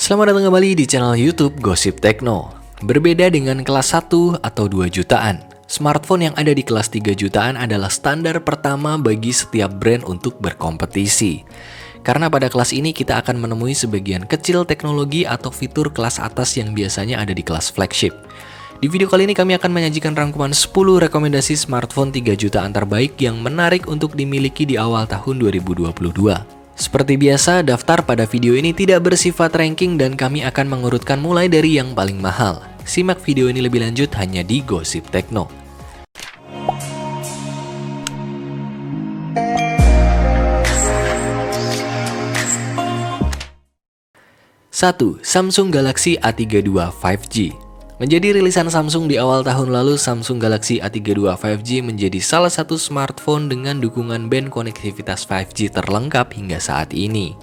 Selamat datang kembali di channel YouTube Gosip Tekno. Berbeda dengan kelas 1 atau 2 jutaan, smartphone yang ada di kelas 3 jutaan adalah standar pertama bagi setiap brand untuk berkompetisi. Karena pada kelas ini kita akan menemui sebagian kecil teknologi atau fitur kelas atas yang biasanya ada di kelas flagship. Di video kali ini kami akan menyajikan rangkuman 10 rekomendasi smartphone 3 jutaan terbaik yang menarik untuk dimiliki di awal tahun 2022. Seperti biasa, daftar pada video ini tidak bersifat ranking dan kami akan mengurutkan mulai dari yang paling mahal. Simak video ini lebih lanjut hanya di Gosip Tekno. 1. Samsung Galaxy A32 5G. Menjadi rilisan Samsung di awal tahun lalu, Samsung Galaxy A32 5G menjadi salah satu smartphone dengan dukungan band konektivitas 5G terlengkap hingga saat ini.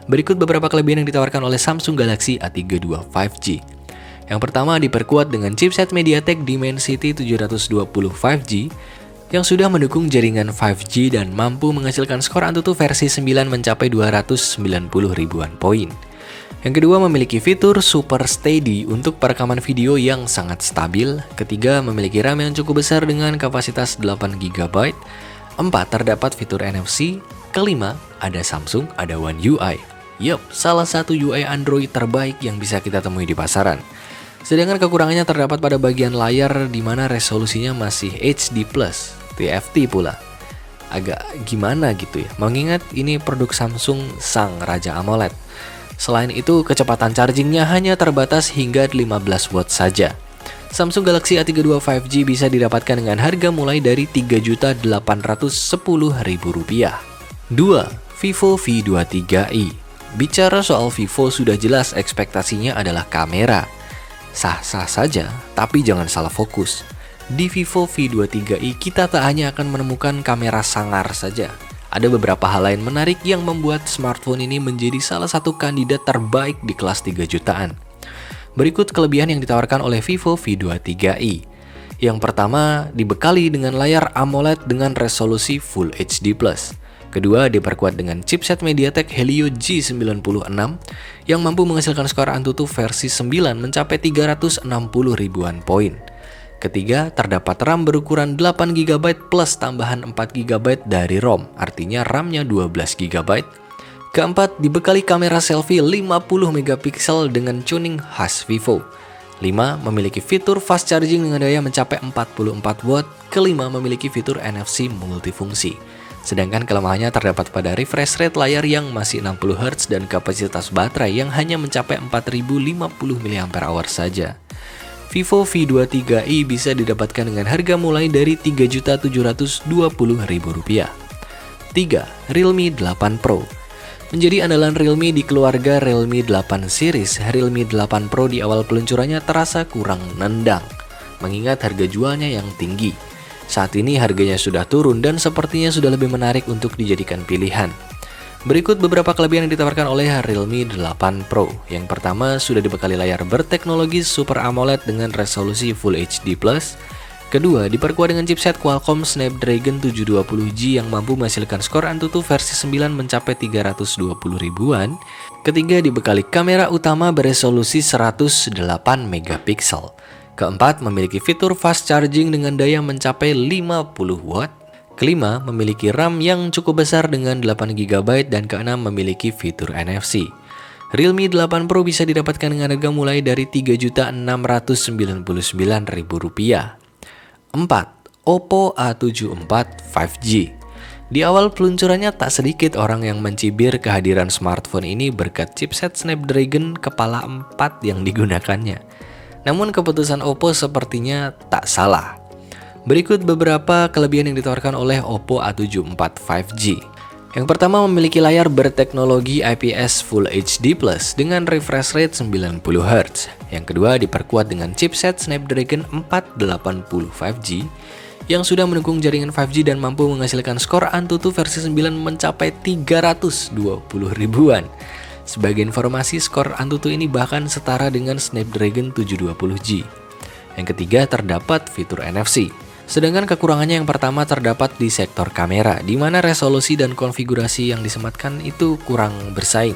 Berikut beberapa kelebihan yang ditawarkan oleh Samsung Galaxy A32 5G. Yang pertama, diperkuat dengan chipset MediaTek Dimensity 720 5G yang sudah mendukung jaringan 5G dan mampu menghasilkan skor Antutu versi 9 mencapai 290 ribuan poin. Yang kedua, memiliki fitur Super Steady untuk perekaman video yang sangat stabil. Ketiga, memiliki RAM yang cukup besar dengan kapasitas 8GB. 4. Terdapat fitur NFC. Kelima, ada Samsung, ada One UI. Yup, salah satu UI Android terbaik yang bisa kita temui di pasaran. Sedangkan kekurangannya terdapat pada bagian layar di mana resolusinya masih HD+, TFT pula. Agak gimana gitu ya, mengingat ini produk Samsung sang Raja AMOLED. Selain itu, kecepatan chargingnya hanya terbatas hingga 15 watt saja. Samsung Galaxy A32 5G bisa didapatkan dengan harga mulai dari Rp3.810.000. 2. Vivo V23i. Bicara soal Vivo, sudah jelas ekspektasinya adalah kamera. Sah-sah saja, tapi jangan salah fokus. Di Vivo V23i kita tak hanya akan menemukan kamera sangar saja. Ada beberapa hal lain menarik yang membuat smartphone ini menjadi salah satu kandidat terbaik di kelas 3 jutaan. Berikut kelebihan yang ditawarkan oleh Vivo V23i. Yang pertama, dibekali dengan layar AMOLED dengan resolusi Full HD+. Kedua, diperkuat dengan chipset MediaTek Helio G96 yang mampu menghasilkan skor Antutu versi 9 mencapai 360 ribuan poin. Ketiga, terdapat RAM berukuran 8GB plus tambahan 4GB dari ROM, artinya RAM-nya 12GB. Keempat, dibekali kamera selfie 50MP dengan tuning khas Vivo. 5. Memiliki fitur fast charging dengan daya mencapai 44 watt. Kelima, memiliki fitur NFC multifungsi. Sedangkan kelemahannya terdapat pada refresh rate layar yang masih 60Hz dan kapasitas baterai yang hanya mencapai 4050 mAh saja. Vivo V23i bisa didapatkan dengan harga mulai dari Rp3.720.000. 3. Realme 8 Pro. Menjadi andalan Realme di keluarga Realme 8 series, Realme 8 Pro di awal peluncurannya terasa kurang nendang, mengingat harga jualnya yang tinggi. Saat ini harganya sudah turun dan sepertinya sudah lebih menarik untuk dijadikan pilihan. Berikut beberapa kelebihan yang ditawarkan oleh Realme 8 Pro. Yang pertama, sudah dibekali layar berteknologi Super AMOLED dengan resolusi Full HD+. Kedua, diperkuat dengan chipset Qualcomm Snapdragon 720G yang mampu menghasilkan skor Antutu versi 9 mencapai 320 ribuan. Ketiga, dibekali kamera utama beresolusi 108MP. Keempat, memiliki fitur fast charging dengan daya mencapai 50 watt. Kelima, memiliki RAM yang cukup besar dengan 8GB dan keenam, memiliki fitur NFC. Realme 8 Pro bisa didapatkan dengan harga mulai dari Rp3.699.000. 4. Oppo A74 5G. Di awal peluncurannya tak sedikit orang yang mencibir kehadiran smartphone ini berkat chipset Snapdragon kepala 4 yang digunakannya. Namun keputusan Oppo sepertinya tak salah. Berikut beberapa kelebihan yang ditawarkan oleh Oppo A74 5G. Yang pertama, memiliki layar berteknologi IPS Full HD+ dengan refresh rate 90Hz. Yang kedua, diperkuat dengan chipset Snapdragon 480 5G yang sudah mendukung jaringan 5G dan mampu menghasilkan skor Antutu versi 9 mencapai 320 ribuan. Sebagai informasi, skor Antutu ini bahkan setara dengan Snapdragon 720G. Yang ketiga, terdapat fitur NFC. Sedangkan kekurangannya yang pertama terdapat di sektor kamera, di mana resolusi dan konfigurasi yang disematkan itu kurang bersaing.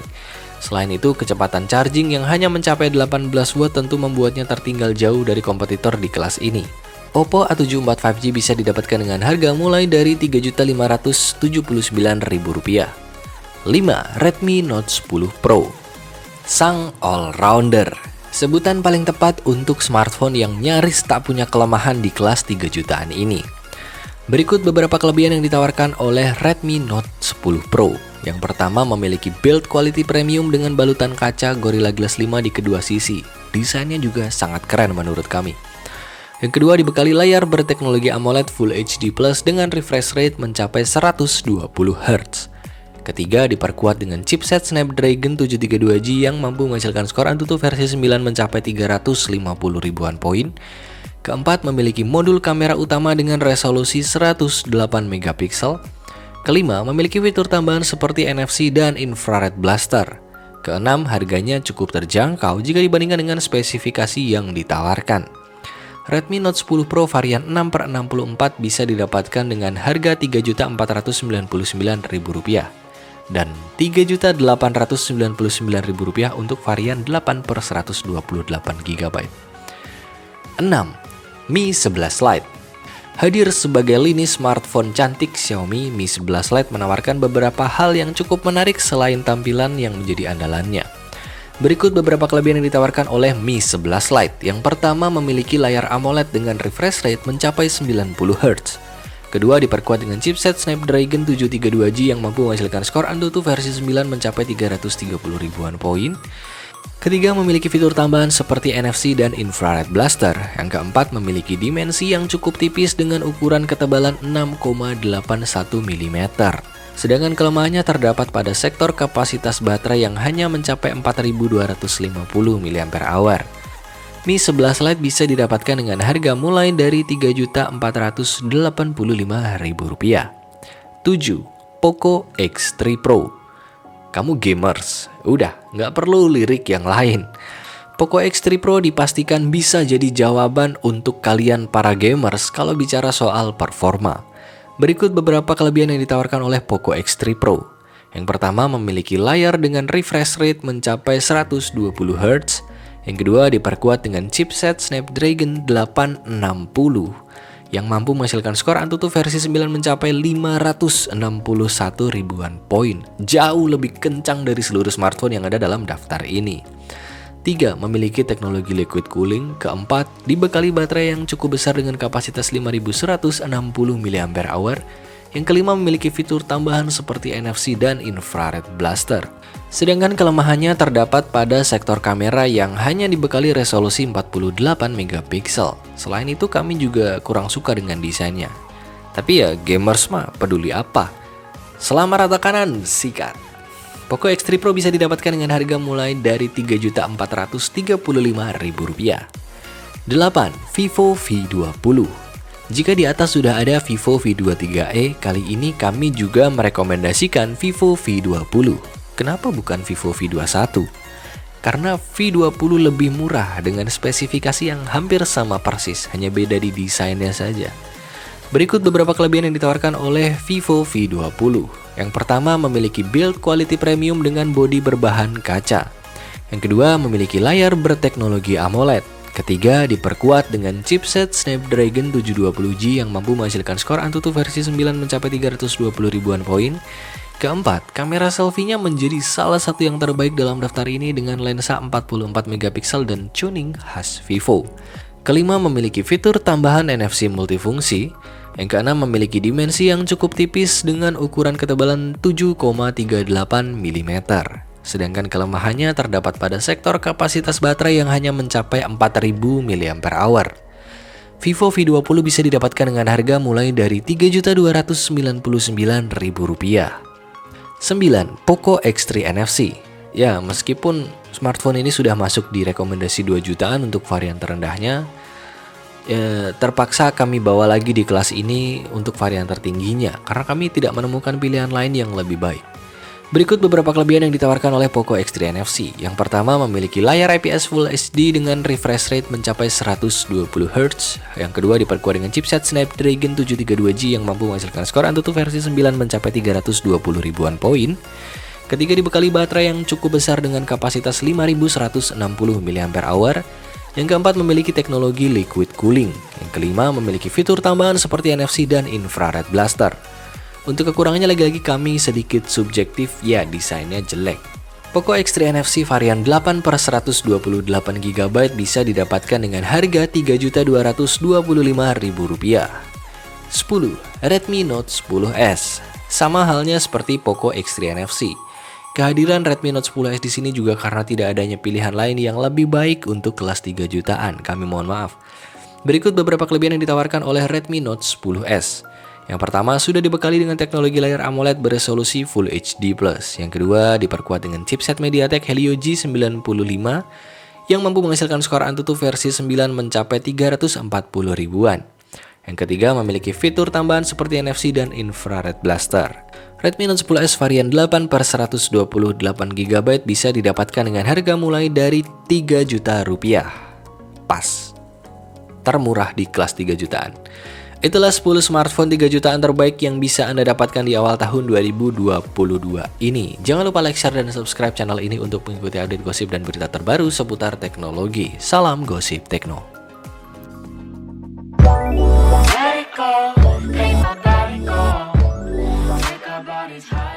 Selain itu, kecepatan charging yang hanya mencapai 18 watt tentu membuatnya tertinggal jauh dari kompetitor di kelas ini. Oppo A74 5G bisa didapatkan dengan harga mulai dari Rp3.579.000. 5. Redmi Note 10 Pro. Sang all-rounder. Sebutan paling tepat untuk smartphone yang nyaris tak punya kelemahan di kelas 3 jutaan ini. Berikut beberapa kelebihan yang ditawarkan oleh Redmi Note 10 Pro. Yang pertama, memiliki build quality premium dengan balutan kaca Gorilla Glass 5 di kedua sisi. Desainnya juga sangat keren menurut kami. Yang kedua, dibekali layar berteknologi AMOLED Full HD Plus dengan refresh rate mencapai 120 Hz. Ketiga, diperkuat dengan chipset Snapdragon 732G yang mampu menghasilkan skor AnTuTu versi 9 mencapai 350 ribuan poin. Keempat, memiliki modul kamera utama dengan resolusi 108 megapiksel. Kelima, memiliki fitur tambahan seperti NFC dan infrared blaster. Keenam, harganya cukup terjangkau jika dibandingkan dengan spesifikasi yang ditawarkan. Redmi Note 10 Pro varian 6/64 bisa didapatkan dengan harga Rp3.499.000 dan Rp3.899.000 untuk varian 8/128GB. 6. Mi 11 Lite. Hadir sebagai lini smartphone cantik, Xiaomi Mi 11 Lite menawarkan beberapa hal yang cukup menarik selain tampilan yang menjadi andalannya. Berikut beberapa kelebihan yang ditawarkan oleh Mi 11 Lite. Yang pertama, memiliki layar AMOLED dengan refresh rate mencapai 90 Hz. Kedua, diperkuat dengan chipset Snapdragon 732G yang mampu menghasilkan skor AnTuTu versi 9 mencapai 330 ribuan poin. Ketiga, memiliki fitur tambahan seperti NFC dan infrared blaster. Yang keempat, memiliki dimensi yang cukup tipis dengan ukuran ketebalan 6,81 mm. Sedangkan kelemahannya terdapat pada sektor kapasitas baterai yang hanya mencapai 4.250 mAh. Mi 11 Lite bisa didapatkan dengan harga mulai dari Rp3.485.000. 7. Poco X3 Pro. Kamu gamers, udah nggak perlu lirik yang lain. Poco X3 Pro dipastikan bisa jadi jawaban untuk kalian para gamers kalau bicara soal performa. Berikut beberapa kelebihan yang ditawarkan oleh Poco X3 Pro. Yang pertama, memiliki layar dengan refresh rate mencapai 120 Hz. Yang kedua, diperkuat dengan chipset Snapdragon 860 yang mampu menghasilkan skor AnTuTu versi 9 mencapai 561 ribuan poin. Jauh lebih kencang dari seluruh smartphone yang ada dalam daftar ini. 3. Memiliki teknologi liquid cooling. Keempat, dibekali baterai yang cukup besar dengan kapasitas 5160 mAh. Yang kelima, memiliki fitur tambahan seperti NFC dan infrared blaster. Sedangkan kelemahannya terdapat pada sektor kamera yang hanya dibekali resolusi 48 megapiksel. Selain itu, kami juga kurang suka dengan desainnya. Tapi ya, gamers mah peduli apa? Selama rata kanan, sikat. Poco X3 Pro bisa didapatkan dengan harga mulai dari Rp3.435.000. 8. Vivo V20. Jika di atas sudah ada Vivo V23e, kali ini kami juga merekomendasikan Vivo V20. Kenapa bukan Vivo V21? Karena V20 lebih murah dengan spesifikasi yang hampir sama persis, hanya beda di desainnya saja. Berikut beberapa kelebihan yang ditawarkan oleh Vivo V20. Yang pertama, memiliki build quality premium dengan bodi berbahan kaca. Yang kedua, memiliki layar berteknologi AMOLED. Ketiga, diperkuat dengan chipset Snapdragon 720G yang mampu menghasilkan skor AnTuTu versi 9 mencapai 320 ribuan poin. Keempat, kamera selfie-nya menjadi salah satu yang terbaik dalam daftar ini dengan lensa 44 megapiksel dan tuning khas Vivo. Kelima, memiliki fitur tambahan NFC multifungsi. Yang keenam, memiliki dimensi yang cukup tipis dengan ukuran ketebalan 7,38 mm. Sedangkan kelemahannya terdapat pada sektor kapasitas baterai yang hanya mencapai 4000 mAh. Vivo V20 bisa didapatkan dengan harga mulai dari Rp3.299.000. 9. Poco X3 NFC. Ya, meskipun smartphone ini sudah masuk di rekomendasi 2 jutaan untuk varian terendahnya, terpaksa kami bawa lagi di kelas ini untuk varian tertingginya karena kami tidak menemukan pilihan lain yang lebih baik. Berikut beberapa kelebihan yang ditawarkan oleh Poco X3 NFC. Yang pertama, memiliki layar IPS Full HD dengan refresh rate mencapai 120 Hz. Yang kedua, diperkuat dengan chipset Snapdragon 732G yang mampu menghasilkan skor AnTuTu versi 9 mencapai 320 ribuan poin. Ketiga, dibekali baterai yang cukup besar dengan kapasitas 5160 mAh. Yang keempat, memiliki teknologi liquid cooling. Yang kelima, memiliki fitur tambahan seperti NFC dan infrared blaster. Untuk kekurangannya lagi-lagi kami sedikit subjektif, ya desainnya jelek. Poco X3 NFC varian 8/128GB bisa didapatkan dengan harga Rp3.225.000. 10. Redmi Note 10s. Sama halnya seperti Poco X3 NFC. Kehadiran Redmi Note 10s di sini juga karena tidak adanya pilihan lain yang lebih baik untuk kelas 3 jutaan. Kami mohon maaf. Berikut beberapa kelebihan yang ditawarkan oleh Redmi Note 10s. Yang pertama, sudah dibekali dengan teknologi layar AMOLED beresolusi Full HD+. Yang kedua, diperkuat dengan chipset MediaTek Helio G95 yang mampu menghasilkan skor Antutu versi 9 mencapai 340 ribuan. Yang ketiga, memiliki fitur tambahan seperti NFC dan infrared blaster. Redmi Note 10s varian 8/128GB bisa didapatkan dengan harga mulai dari Rp3 juta. Pas. Termurah di kelas 3 jutaan. Itulah 10 smartphone 3 jutaan terbaik yang bisa Anda dapatkan di awal tahun 2022 ini. Jangan lupa like, share, dan subscribe channel ini untuk mengikuti update gosip dan berita terbaru seputar teknologi. Salam Gosip Tekno. Let it go, make my body go. Make our bodies high.